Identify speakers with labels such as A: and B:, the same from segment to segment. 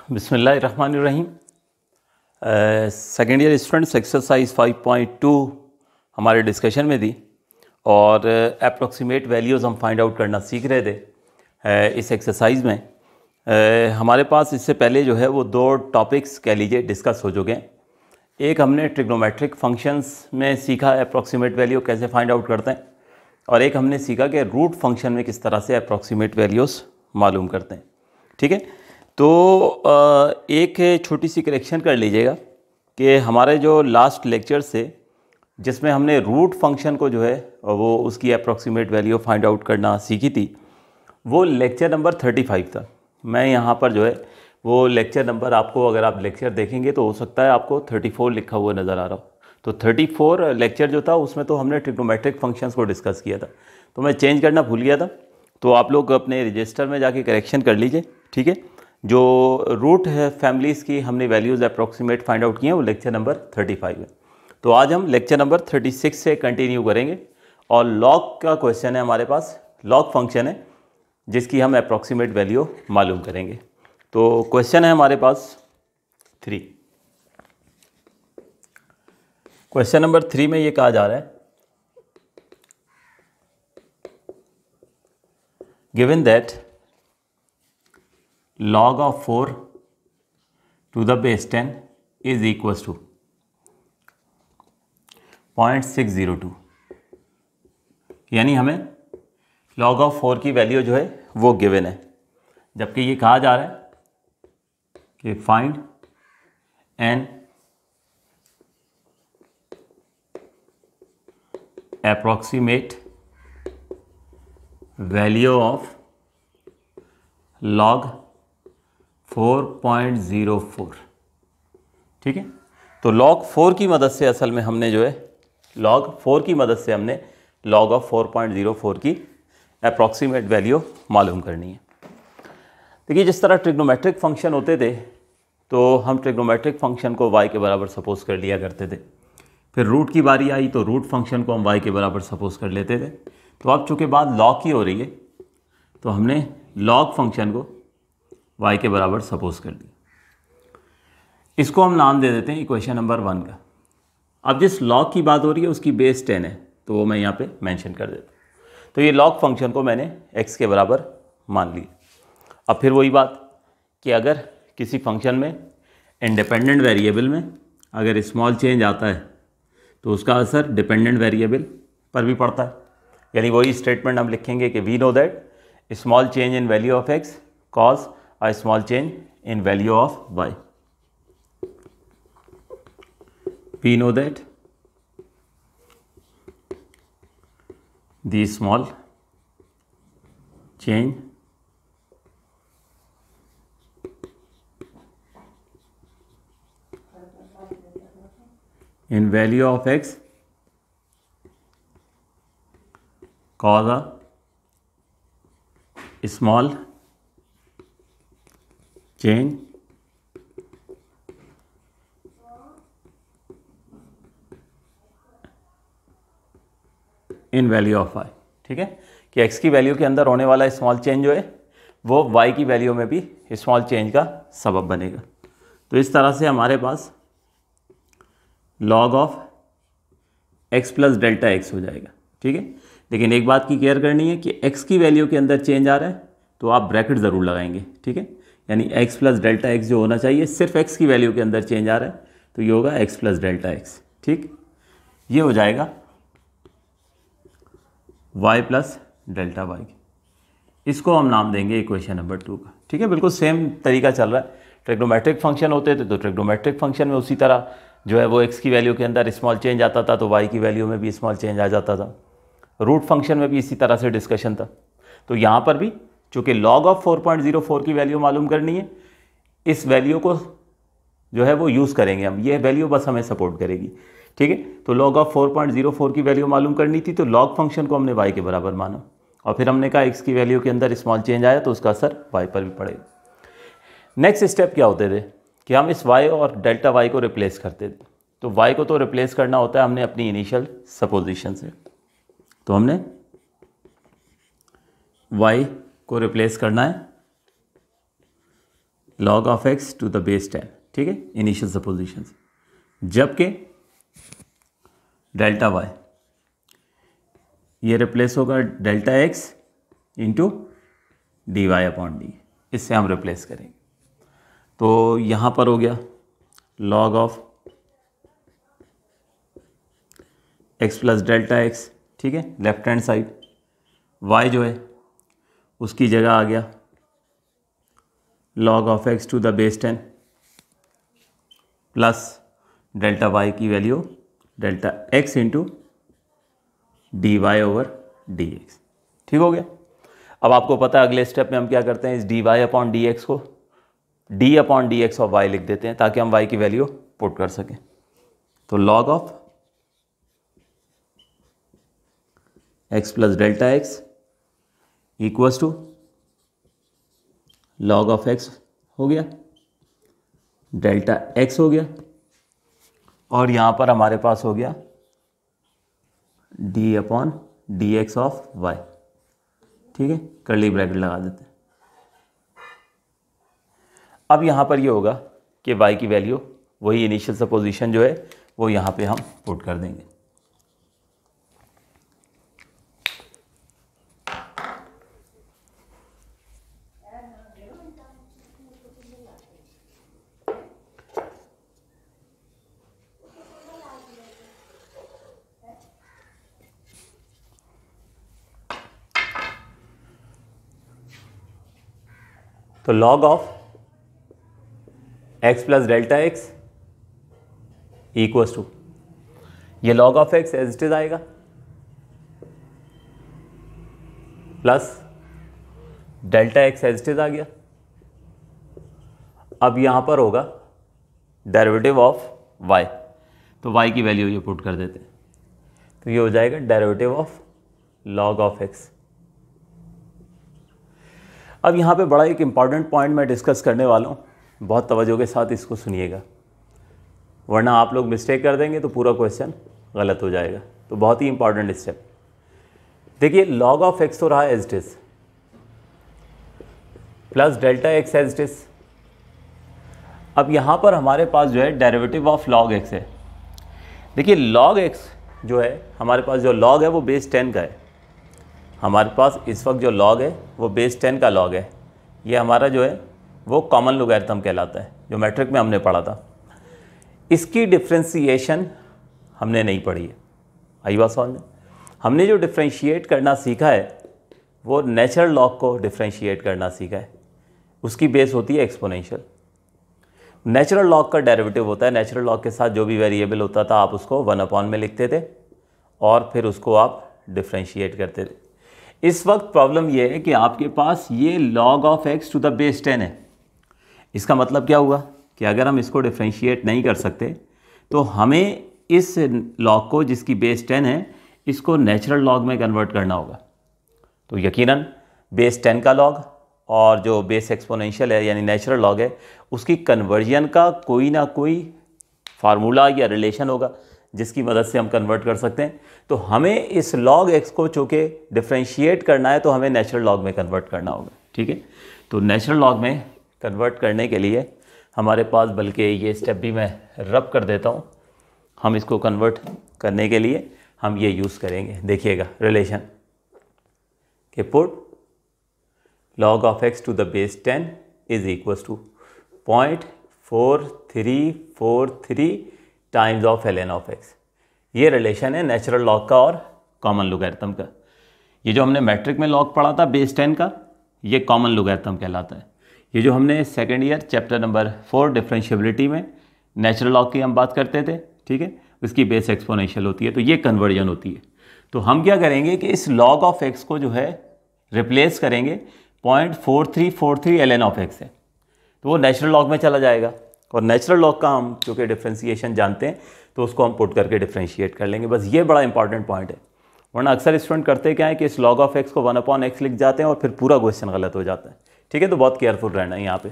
A: बिस्मिल्लाहिर्रहमानिर्रहीम। Second year students exercise 5.2 हमारे discussion में थी और अप्रॉक्सीमेट वैल्यूज़ हम फाइंड आउट करना सीख रहे थे। इस एक्सरसाइज में हमारे पास इससे पहले जो है वो दो टॉपिक्स कह लीजिए डिस्कस हो चुके हैं। एक हमने ट्रिग्नोमेट्रिक फंक्शंस में सीखा अप्रॉक्सीमेट वैल्यू कैसे फाइंड आउट करते हैं, और एक हमने सीखा कि रूट फंक्शन में किस तरह से अप्रॉक्सीमेट वैल्यूज़ मालूम करते हैं। ठीक है, तो एक छोटी सी करेक्शन कर लीजिएगा कि हमारे जो लास्ट लेक्चर से जिसमें हमने रूट फंक्शन को जो है वो उसकी अप्रॉक्सीमेट वैल्यू फाइंड आउट करना सीखी थी, वो लेक्चर नंबर 35 था। मैं यहाँ पर जो है वो लेक्चर नंबर आपको, अगर आप लेक्चर देखेंगे तो हो सकता है आपको 34 लिखा हुआ नज़र आ रहा हो। तो 34 लेक्चर जो था उसमें तो हमने ट्रिग्नोमेट्रिक फंक्शंस को डिस्कस किया था, तो मैं चेंज करना भूल गया था। तो आप लोग अपने रजिस्टर में जाके करेक्शन कर लीजिए। ठीक है, जो रूट है फैमिलीज़ की हमने वैल्यूज़ अप्रॉक्सीमेट फाइंड आउट किए हैं वो लेक्चर नंबर 35 है। तो आज हम लेक्चर नंबर 36 से कंटिन्यू करेंगे और लॉग का क्वेश्चन है हमारे पास। लॉग फंक्शन है जिसकी हम अप्रॉक्सीमेट वैल्यू मालूम करेंगे। तो क्वेश्चन है हमारे पास 3। क्वेश्चन नंबर 3 में ये कहा जा रहा है, given that log of 4 to the base 10 is equals to 0.602, यानी हमें log of 4 की वैल्यू जो है वो गिवन है, जबकि ये कहा जा रहा है कि find an approximate value of log 4.04। ठीक है, तो log 4 की मदद से असल में हमने जो है log 4 की मदद से हमने log of 4.04 की अप्रॉक्सीमेट वैल्यू मालूम करनी है। देखिए, जिस तरह ट्रिग्नोमेट्रिक फंक्शन होते थे तो हम ट्रिग्नोमेट्रिक फंक्शन को y के बराबर सपोज कर लिया करते थे। फिर रूट की बारी आई तो रूट फंक्शन को हम y के बराबर सपोज कर लेते थे। तो अब चूँकि बात log की हो रही है तो हमने log फंक्शन को y के बराबर सपोज कर दिया। इसको हम नाम दे देते हैं इक्वेशन नंबर 1 का। अब जिस log की बात हो रही है उसकी बेस 10 है, तो वो मैं यहाँ पे मेंशन कर देता हूँ। तो ये log फंक्शन को मैंने x के बराबर मान लिया। अब फिर वही बात कि अगर किसी फंक्शन में इंडिपेंडेंट वेरिएबल में अगर स्मॉल चेंज आता है तो उसका असर डिपेंडेंट वेरिएबल पर भी पड़ता है। यानी वही स्टेटमेंट हम लिखेंगे कि we know that small change in value of x cause a small change in value of y. We know that the small change in value of x cause a small change in value of y। ठीक है, कि x की value के अंदर होने वाला small change जो है वो y की वैल्यू में भी स्मॉल चेंज का सबब बनेगा। तो इस तरह से हमारे पास log of x plus delta x हो जाएगा। ठीक है, लेकिन एक बात की केयर करनी है कि x की वैल्यू के अंदर चेंज आ रहा है तो आप ब्रैकेट ज़रूर लगाएंगे। ठीक है, यानी x प्लस डेल्टा x जो होना चाहिए, सिर्फ x की वैल्यू के अंदर चेंज आ रहा है तो ये होगा x प्लस डेल्टा x। ठीक, ये हो जाएगा y प्लस डेल्टा y। इसको हम नाम देंगे इक्वेशन नंबर 2 का। ठीक है, बिल्कुल सेम तरीका चल रहा है। ट्रिग्नोमेट्रिक फंक्शन होते थे तो ट्रिग्नोमेट्रिक फंक्शन में उसी तरह जो है वो x की वैल्यू के अंदर स्मॉल चेंज आता था तो y की वैल्यू में भी स्मॉल चेंज आ जाता था। रूट फंक्शन में भी इसी तरह से डिस्कशन था। तो यहाँ पर भी चूँकि log ऑफ 4.04 की वैल्यू मालूम करनी है, इस वैल्यू को जो है वो यूज़ करेंगे हम, ये वैल्यू बस हमें सपोर्ट करेगी। ठीक है, तो log ऑफ 4.04 की वैल्यू मालूम करनी थी तो log फंक्शन को हमने y के बराबर माना और फिर हमने कहा x की वैल्यू के अंदर स्मॉल चेंज आया तो उसका असर y पर भी पड़ेगा। नेक्स्ट स्टेप क्या होते थे कि हम इस y और डेल्टा y को रिप्लेस करते थे। तो y को तो रिप्लेस करना होता है हमने अपनी इनिशियल सपोजिशन से, तो हमने y को रिप्लेस करना है log of x to the base 10, ठीक है, इनिशियल सपोजिशन से। जबकि डेल्टा y ये रिप्लेस होगा delta x into d y upon d, इससे हम रिप्लेस करेंगे। तो यहाँ पर हो गया log of x plus delta x, ठीक है, लेफ्ट हैंड साइड। y जो है उसकी जगह आ गया log of x to the base 10 plus delta y की value delta x into d y over d x, ठीक हो गया। अब आपको पता है अगले स्टेप में हम क्या करते हैं, इस d y upon d x को d upon d x of y लिख देते हैं ताकि हम y की वैल्यू पुट कर सकें। तो log of x plus delta x equals to log of x हो गया, डेल्टा x हो गया, और यहाँ पर हमारे पास हो गया d upon d x of y, ठीक है, कर्ली ब्रैकेट लगा देते हैं। अब यहाँ पर ये होगा कि y की वैल्यू वही इनिशियल सपोजिशन जो है वो यहाँ पे हम पुट कर देंगे। तो log of x plus delta x equals to, ये log of x as it is आएगा plus delta x as it is आ गया। अब यहां पर होगा डेरिवेटिव ऑफ y, तो y की वैल्यू ये पुट कर देते हैं, तो ये हो जाएगा derivative of log of x। अब यहाँ पे बड़ा एक इम्पॉर्टेंट पॉइंट मैं डिस्कस करने वाला हूँ, बहुत तवज्जो के साथ इसको सुनिएगा, वरना आप लोग मिस्टेक कर देंगे तो पूरा क्वेश्चन गलत हो जाएगा। तो बहुत ही इंपॉर्टेंट स्टेप देखिए, log ऑफ x तो रहा as it is plus delta x as it is. अब यहाँ पर हमारे पास जो है डेरिवेटिव ऑफ log x है। देखिए log x जो है हमारे पास, जो log है वो बेस 10 का है। हमारे पास इस वक्त जो log है वो बेस 10 का log है। ये हमारा जो है वो कॉमन लोगैरिथम कहलाता है, जो मैट्रिक में हमने पढ़ा था। इसकी डिफ्रेंशिएशन हमने नहीं पढ़ी है, आई बात समझ में। हमने जो डिफ्रेंशिएट करना सीखा है वो नेचुरल लॉग को डिफ्रेंशिएट करना सीखा है, उसकी बेस होती है एक्सपोनेंशियल। नेचुरल लॉग का डेरिवेटिव होता है, नेचुरल लॉग के साथ जो भी वेरिएबल होता था आप उसको 1 में लिखते थे और फिर उसको आप डिफ्रेंशिएट करते थे। इस वक्त प्रॉब्लम ये है कि आपके पास ये log of x to the base 10 है। इसका मतलब क्या हुआ कि अगर हम इसको डिफ्रेंशिएट नहीं कर सकते तो हमें इस log को, जिसकी बेस 10 है, इसको नेचुरल log में कन्वर्ट करना होगा। तो यकीनन बेस 10 का log और जो बेस एक्सपोनेंशियल है यानी नेचुरल log है, उसकी कन्वर्जन का कोई ना कोई फार्मूला या रिलेशन होगा जिसकी मदद से हम कन्वर्ट कर सकते हैं। तो हमें इस log x को चूँकि डिफ्रेंशिएट करना है तो हमें नेचुरल log में कन्वर्ट करना होगा, ठीक है। तो नेचुरल log में कन्वर्ट करने के लिए हमारे पास, बल्कि ये स्टेप भी मैं रब कर देता हूँ, हम इसको कन्वर्ट करने के लिए हम ये यूज़ करेंगे। देखिएगा रिलेशन कि put log of x to the base 10 is equals to 0.4343 times of ln of x। ये रिलेशन है नेचुरल लॉग का और कॉमन लोगैरिथम का। ये जो हमने मैट्रिक में लॉग पढ़ा था बेस 10 का, ये कॉमन लोगैरिथम कहलाता है। ये जो हमने second year chapter number 4 differentiability में नेचुरल लॉग की हम बात करते थे, ठीक है, उसकी बेस एक्सपोनेंशियल होती है, तो ये कन्वर्जन होती है। तो हम क्या करेंगे कि इस log ऑफ x को जो है रिप्लेस करेंगे 0.4343 ln ऑफ x है, तो वो नेचुरल लॉग में चला जाएगा। और नेचुरल लॉग का हम क्योंकि डिफ्रेंशिएशन जानते हैं तो उसको हम पुट करके डिफ्रेंशिएट कर लेंगे। बस ये बड़ा इंपॉर्टेंट पॉइंट है, वरना अक्सर स्टूडेंट करते क्या है कि इस log ऑफ x को 1/x लिख जाते हैं और फिर पूरा क्वेश्चन गलत हो जाता है, ठीक है। तो बहुत केयरफुल रहना है यहाँ पे।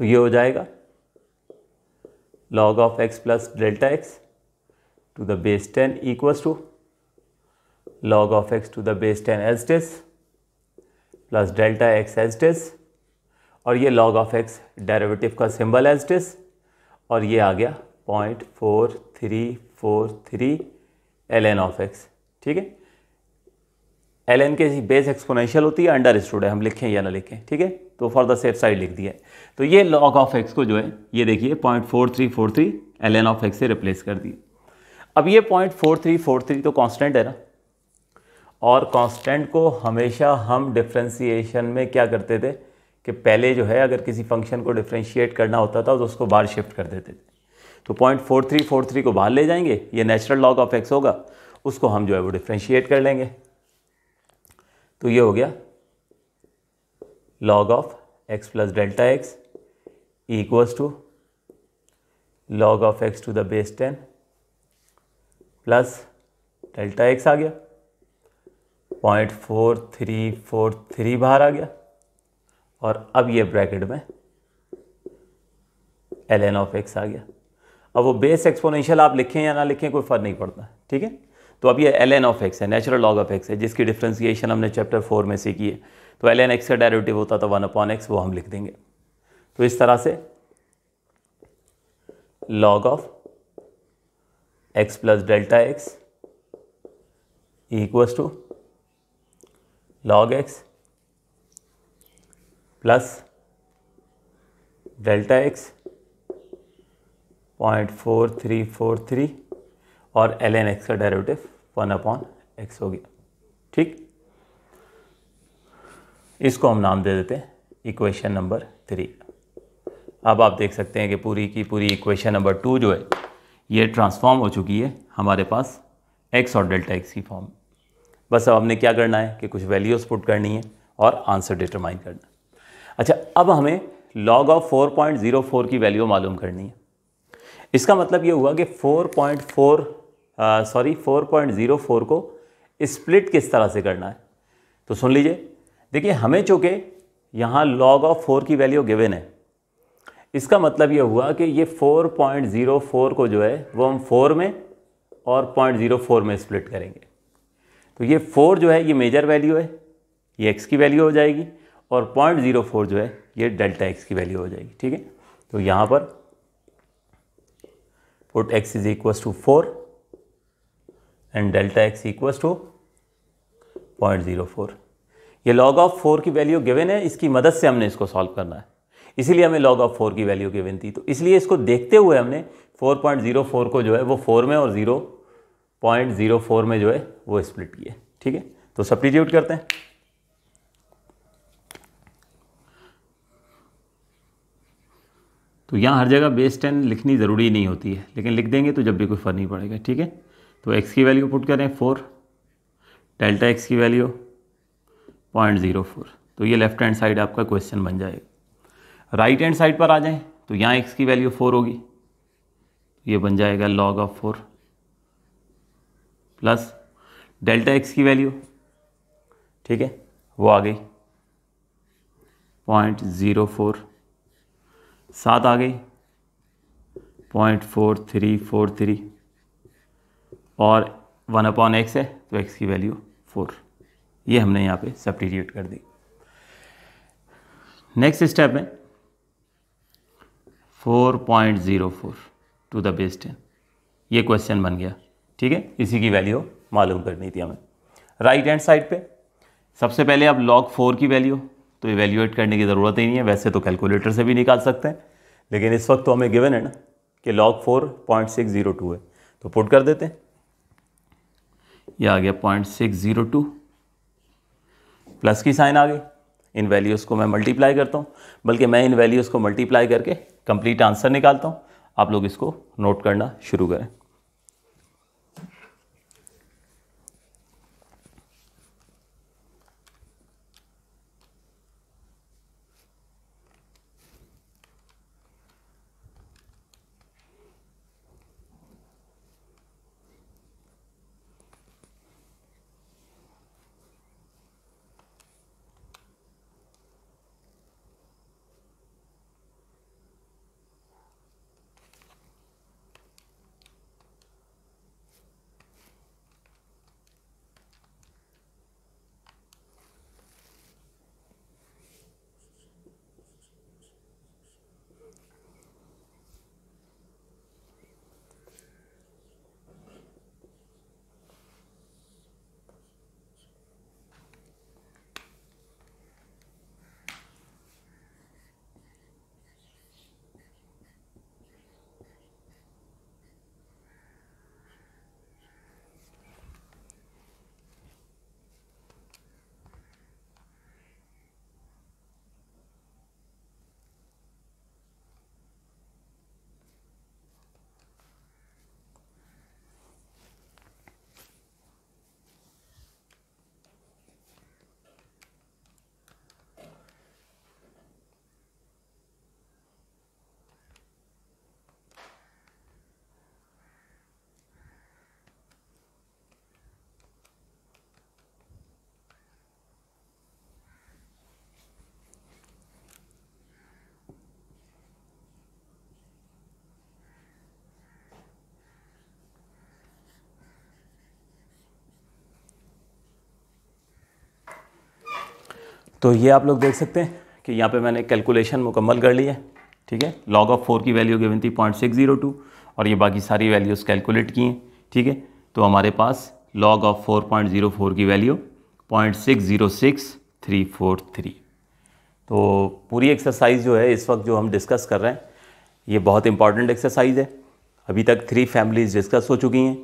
A: तो ये हो जाएगा log of x plus delta x to the base 10 equals to log of x to the base 10 as it is plus delta x as it is, और ये log of x डेरिवेटिव का सिंबल एज इट इज, और ये आ गया 0.4343 ln of x। ठीक है, ln के base exponential होती है, अंडरस्टूड है, हम लिखें या ना लिखें, ठीक है, तो फॉर द सेफ साइड लिख दिया है। तो ये log ऑफ x को जो है ये देखिए 0.4343 ln ऑफ x से रिप्लेस कर दिए। अब ये 0.4343 तो कांस्टेंट है ना, और कांस्टेंट को हमेशा हम डिफरेंशिएशन में क्या करते थे कि पहले जो है अगर किसी फंक्शन को डिफरेंशिएट करना होता था तो उसको बाहर शिफ्ट कर देते थे। तो 0.4343 को बाहर ले जाएंगे, ये नेचुरल लॉग ऑफ x होगा, उसको हम जो है वो डिफरेंशिएट कर लेंगे। तो ये हो गया log of x plus delta x equals to log of x to the base 10 plus delta x आ गया, 0.4343 बाहर आ गया, और अब ये ब्रैकेट में ln ऑफ x आ गया। अब वो बेस एक्सपोनेंशियल आप लिखें या ना लिखें कोई फ़र्क नहीं पड़ता, ठीक है। तो अब ये ln ऑफ x है, नेचुरल लॉग ऑफ x है, जिसकी डिफरेंशिएशन हमने चैप्टर 4 में से की है। तो ln x का डेरिवेटिव होता था 1/x, वो हम लिख देंगे। तो इस तरह से log of x plus delta x equals to log x plus delta x 0.4343 और ln x का डेरिवेटिव 1/x हो गया, ठीक। इसको हम नाम दे देते हैं इक्वेशन नंबर 3। अब आप देख सकते हैं कि पूरी की पूरी इक्वेशन नंबर 2 जो है ये ट्रांसफॉर्म हो चुकी है हमारे पास x और डेल्टा x की फॉर्म। बस अब हमने क्या करना है कि कुछ वैल्यूज़ पुट करनी है और आंसर डिटरमाइन करना है। अच्छा, अब हमें log ऑफ 4.04 की वैल्यू मालूम करनी है। इसका मतलब ये हुआ कि 4.04 को स्प्लिट किस तरह से करना है। तो सुन लीजिए, देखिए हमें चूँकि यहाँ log ऑफ 4 की वैल्यू गिवन है, इसका मतलब ये हुआ कि ये 4.04 को जो है वो हम 4 में और 0.04 में स्प्लिट करेंगे। तो ये 4 जो है ये मेजर वैल्यू है, ये x की वैल्यू हो जाएगी, और 0.04 जो है ये डेल्टा x की वैल्यू हो जाएगी, ठीक है। तो यहाँ पर put x is equals to 4 and delta x equals to 0.04। ये log ऑफ 4 की वैल्यू गिवन है, इसकी मदद से हमने इसको सॉल्व करना है, इसीलिए हमें log ऑफ 4 की वैल्यू गिवन थी। तो इसलिए इसको देखते हुए हमने 4.04 को जो है वो 4 में और 0.04 में जो है वो स्प्लिट किए, ठीक है। तो सब्स्टिट्यूट करते हैं। तो यहाँ हर जगह बेस 10 लिखनी ज़रूरी नहीं होती है, लेकिन लिख देंगे तो जब भी कोई फ़र्क नहीं पड़ेगा, ठीक है। तो x की वैल्यू पुट करें 4, डेल्टा x की वैल्यू 0.04। तो ये लेफ्ट हैंड साइड आपका क्वेश्चन बन जाएगा। राइट हैंड साइड पर आ जाएं तो यहाँ x की वैल्यू 4 होगी, ये बन जाएगा log of 4 plus delta x की वैल्यू, ठीक है, वो आ गई 0.04, साथ आ गई 0.4343 और 1/x है तो x की वैल्यू 4। ये हमने यहाँ पे सब्स्टिट्यूट कर दी। नेक्स्ट स्टेप में 4.04 टू द बेस 10, ये क्वेश्चन बन गया, ठीक है। इसी की वैल्यू मालूम करनी थी हमें। राइट हैंड साइड पे सबसे पहले अब log 4 की वैल्यू तो इवेल्यूएट करने की ज़रूरत ही नहीं है, वैसे तो कैलकुलेटर से भी निकाल सकते हैं, लेकिन इस वक्त तो हमें गिवन है ना कि log 4 0.602 है, तो पुट कर देते हैं। ये आ गया 0.602, प्लस की साइन आ गई। इन वैल्यूज़ को मैं मल्टीप्लाई करता हूँ, बल्कि मैं इन वैल्यूज़ को मल्टीप्लाई करके कंप्लीट आंसर निकालता हूँ। आप लोग इसको नोट करना शुरू करें। तो ये आप लोग देख सकते हैं कि यहाँ पे मैंने कैलकुलेशन मुकम्मल कर ली है, ठीक है। log ऑफ 4 की वैल्यू गिवन थी 0.602 और ये बाकी सारी वैल्यूज़ कैलकुलेट की हैं, ठीक है। तो हमारे पास log ऑफ 4.04 की वैल्यू 0.606343। तो पूरी एक्सरसाइज जो है इस वक्त जो हम डिस्कस कर रहे हैं ये बहुत इंपॉर्टेंट एक्सरसाइज है। अभी तक 3 फैमिलीज़ डिस्कस हो चुकी हैं।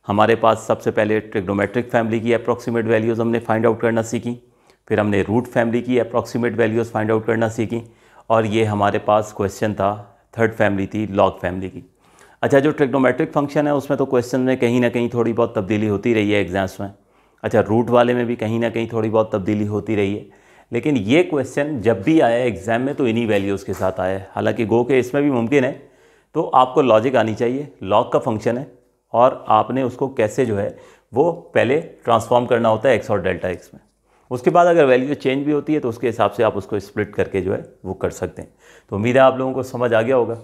A: हमारे पास सबसे पहले ट्रिग्नोमेट्रिक फैमिली की अप्रॉक्सीमेट वैल्यूज़ हमने फाइंड आउट करना सीखी, फिर हमने रूट फैमिली की अप्रॉक्सीमेट वैल्यूज़ फाइंड आउट करना सीखी, और ये हमारे पास क्वेश्चन था थर्ड फैमिली थी लॉग फैमिली की। अच्छा, जो ट्रिग्नोमेट्रिक फंक्शन है उसमें तो क्वेश्चन में कहीं ना कहीं थोड़ी बहुत तब्दीली होती रही है एग्जाम्स में। अच्छा, रूट वाले में भी कहीं ना कहीं थोड़ी बहुत तब्दीली होती रही है, लेकिन ये क्वेश्चन जब भी आया एग्ज़ाम में तो इन्हीं वैल्यूज़ के साथ आया है। हालांकि गो के इसमें भी मुमकिन है, तो आपको लॉजिक आनी चाहिए। लॉग का फंक्शन है और आपने उसको कैसे जो है वो पहले ट्रांसफॉर्म करना होता है एक्स और डेल्टा एक्स में। उसके बाद अगर वैल्यू चेंज भी होती है तो उसके हिसाब से आप उसको स्प्लिट करके जो है वो कर सकते हैं। तो उम्मीद है आप लोगों को समझ आ गया होगा।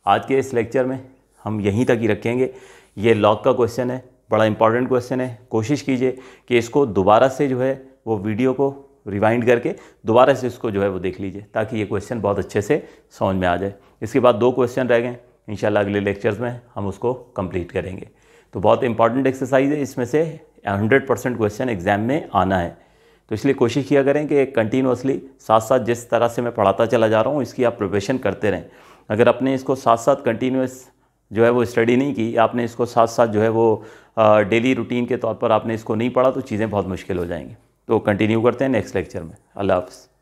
A: आज के इस लेक्चर में हम यहीं तक ही रखेंगे। ये लॉग का क्वेश्चन है, बड़ा इंपॉर्टेंट क्वेश्चन है। कोशिश कीजिए कि इसको दोबारा से जो है वो वीडियो को रिवाइंड करके दोबारा से इसको जो है वो देख लीजिए, ताकि ये क्वेश्चन बहुत अच्छे से समझ में आ जाए। इसके बाद 2 क्वेश्चन रह गए, इंशाल्लाह अगले लेक्चर्स में हम उसको कंप्लीट करेंगे। तो बहुत इंपॉर्टेंट एक्सरसाइज है, इसमें से 100% क्वेश्चन एग्ज़ाम में आना है। तो इसलिए कोशिश किया करें कि कंटिन्यूसली साथ साथ जिस तरह से मैं पढ़ाता चला जा रहा हूँ इसकी आप प्रिपरेशन करते रहें। अगर आपने इसको साथ साथ कंटिन्यूस जो है वो स्टडी नहीं की, आपने इसको साथ साथ जो है वो डेली रूटीन के तौर पर आपने इसको नहीं पढ़ा, तो चीज़ें बहुत मुश्किल हो जाएंगी। तो कंटिन्यू करते हैं नेक्स्ट लेक्चर में। अल्लाह हाफ़िज़।